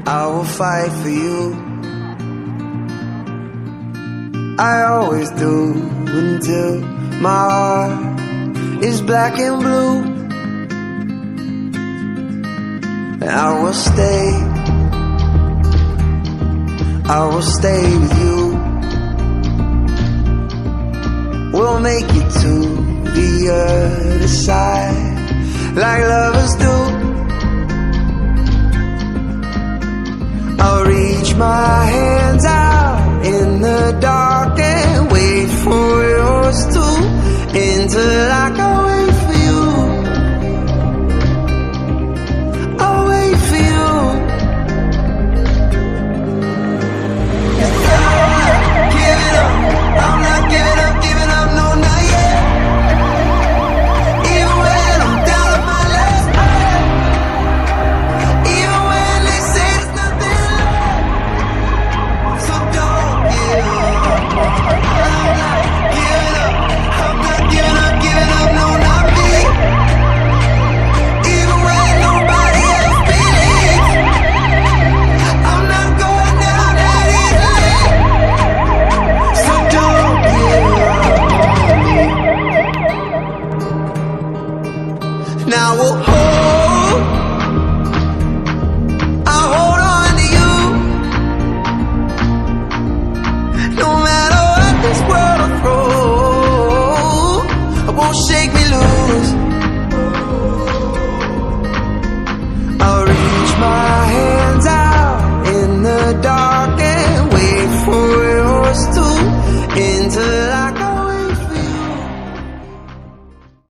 I will fight for you. I always do until my heart is black and blue. I will stay with you. We'll make it to the other side like lovers do. I'll reach my hands out in the dark and wait for yours to